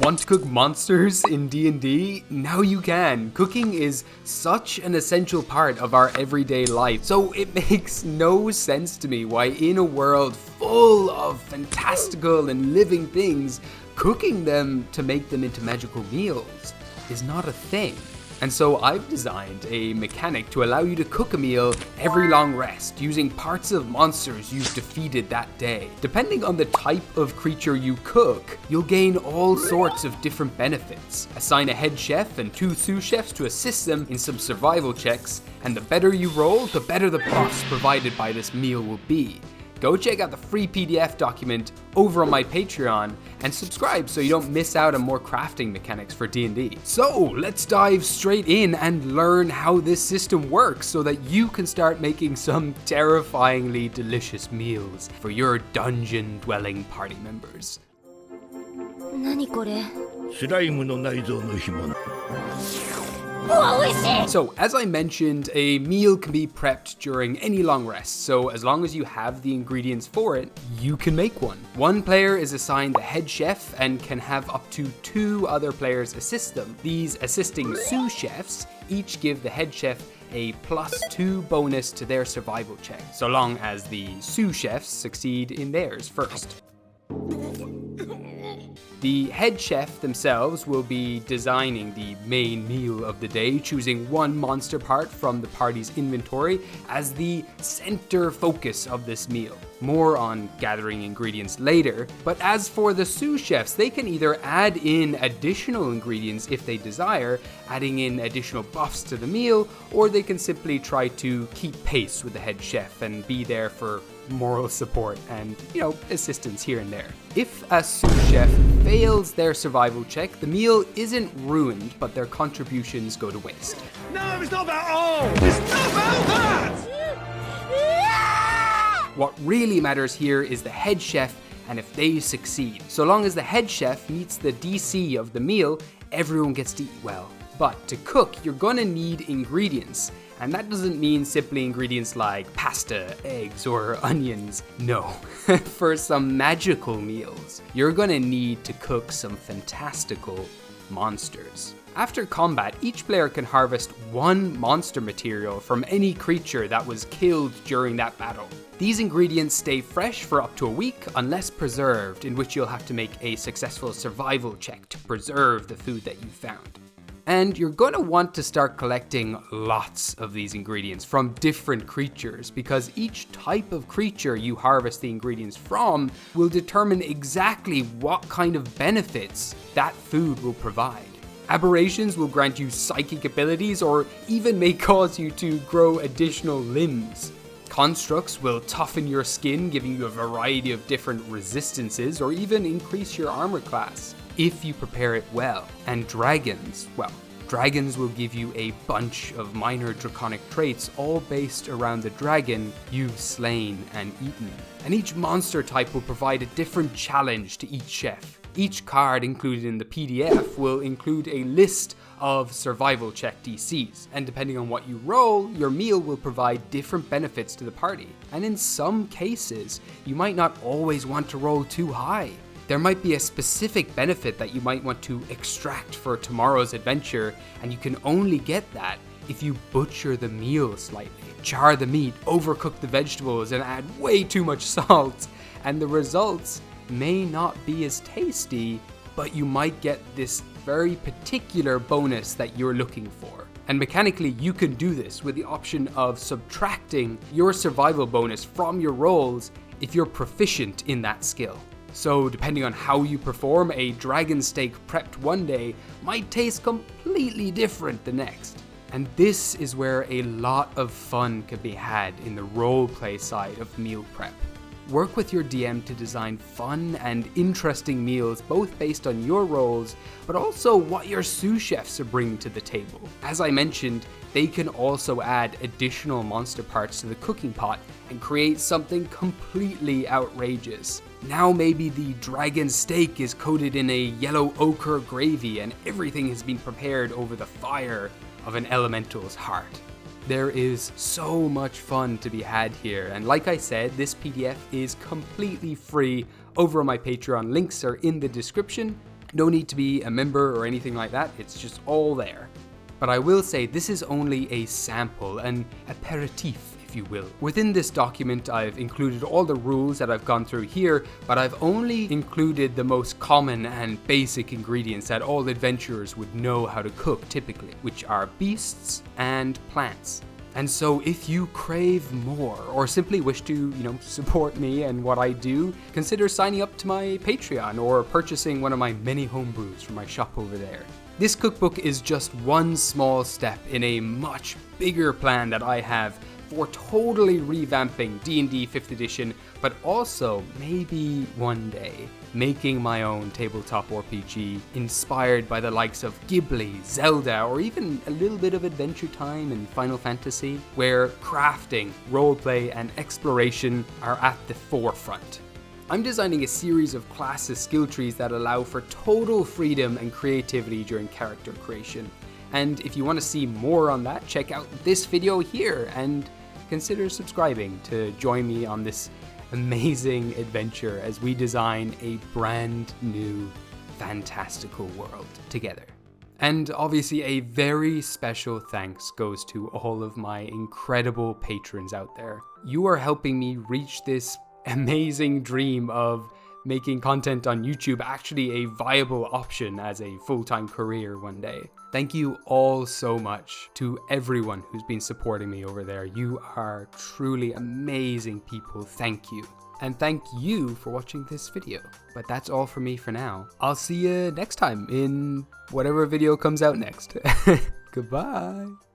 Want to cook monsters in D&D? Now you can. Cooking is such an essential part of our everyday life, so it makes no sense to me why in a world full of fantastical and living things, cooking them to make them into magical meals is not a thing. And so I've designed a mechanic to allow you to cook a meal every long rest using parts of monsters you've defeated that day. Depending on the type of creature you cook, you'll gain all sorts of different benefits. Assign a head chef and 2 sous chefs to assist them in some survival checks, and the better you roll, the better the buffs provided by this meal will be. Go check out the free PDF document over on my Patreon and subscribe so you don't miss out on more crafting mechanics for D&D. So let's dive straight in and learn how this system works so that you can start making some terrifyingly delicious meals for your dungeon dwelling party members. 何これ? スライムの内臓の干物。 So, as I mentioned, a meal can be prepped during any long rest, so as long as you have the ingredients for it, you can make one. One player is assigned the head chef and can have up to 2 other players assist them. These assisting sous chefs each give the head chef a +2 bonus to their survival check, so long as the sous chefs succeed in theirs first. The head chef themselves will be designing the main meal of the day, choosing one monster part from the party's inventory as the center focus of this meal. More on gathering ingredients later, but as for the sous chefs, they can either add in additional ingredients if they desire, adding in additional buffs to the meal, or they can simply try to keep pace with the head chef and be there for moral support and, assistance here and there. If a sous chef fails their survival check, the meal isn't ruined, but their contributions go to waste. No, it's not about all! It's not about that! What really matters here is the head chef and if they succeed. So long as the head chef meets the DC of the meal, everyone gets to eat well. But to cook, you're gonna need ingredients. And that doesn't mean simply ingredients like pasta, eggs, or onions. No, for some magical meals, you're gonna need to cook some fantastical monsters. After combat, each player can harvest 1 monster material from any creature that was killed during that battle. These ingredients stay fresh for up to a week unless preserved, in which you'll have to make a successful survival check to preserve the food that you found. And you're going to want to start collecting lots of these ingredients from different creatures, because each type of creature you harvest the ingredients from will determine exactly what kind of benefits that food will provide. Aberrations will grant you psychic abilities or even may cause you to grow additional limbs. Constructs will toughen your skin, giving you a variety of different resistances or even increase your armor class if you prepare it well. And dragons will give you a bunch of minor draconic traits, all based around the dragon you've slain and eaten. And each monster type will provide a different challenge to each chef. Each card included in the PDF will include a list of survival check DCs, and depending on what you roll, your meal will provide different benefits to the party. And in some cases, you might not always want to roll too high. There might be a specific benefit that you might want to extract for tomorrow's adventure, and you can only get that if you butcher the meal slightly, char the meat, overcook the vegetables, and add way too much salt. And the results may not be as tasty, but you might get this very particular bonus that you're looking for. And mechanically, you can do this with the option of subtracting your survival bonus from your rolls if you're proficient in that skill. So depending on how you perform, a dragon steak prepped one day might taste completely different the next. And this is where a lot of fun can be had in the roleplay side of meal prep. Work with your DM to design fun and interesting meals, both based on your roles, but also what your sous chefs are bringing to the table. As I mentioned, they can also add additional monster parts to the cooking pot and create something completely outrageous. Now maybe the dragon steak is coated in a yellow ochre gravy and everything has been prepared over the fire of an elemental's heart. There is so much fun to be had here, and like I said, this PDF is completely free over on my Patreon. Links are in the description. No need to be a member or anything like that, it's just all there. But I will say this is only a sample, an aperitif, if you will. Within this document, I've included all the rules that I've gone through here, but I've only included the most common and basic ingredients that all adventurers would know how to cook typically, which are beasts and plants. And so if you crave more or simply wish to, support me and what I do, consider signing up to my Patreon or purchasing one of my many homebrews from my shop over there. This cookbook is just one small step in a much bigger plan that I have for totally revamping D&D 5th edition, but also maybe one day making my own tabletop RPG inspired by the likes of Ghibli, Zelda, or even a little bit of Adventure Time and Final Fantasy, where crafting, roleplay, and exploration are at the forefront. I'm designing a series of classes skill trees that allow for total freedom and creativity during character creation. And if you want to see more on that, check out this video here and consider subscribing to join me on this amazing adventure as we design a brand new, fantastical world together. And obviously a very special thanks goes to all of my incredible patrons out there. You are helping me reach this amazing dream of making content on YouTube actually a viable option as a full-time career one day. Thank you all so much to everyone who's been supporting me over there. You are truly amazing people. Thank you. And thank you for watching this video. But that's all for me for now. I'll see you next time in whatever video comes out next. Goodbye.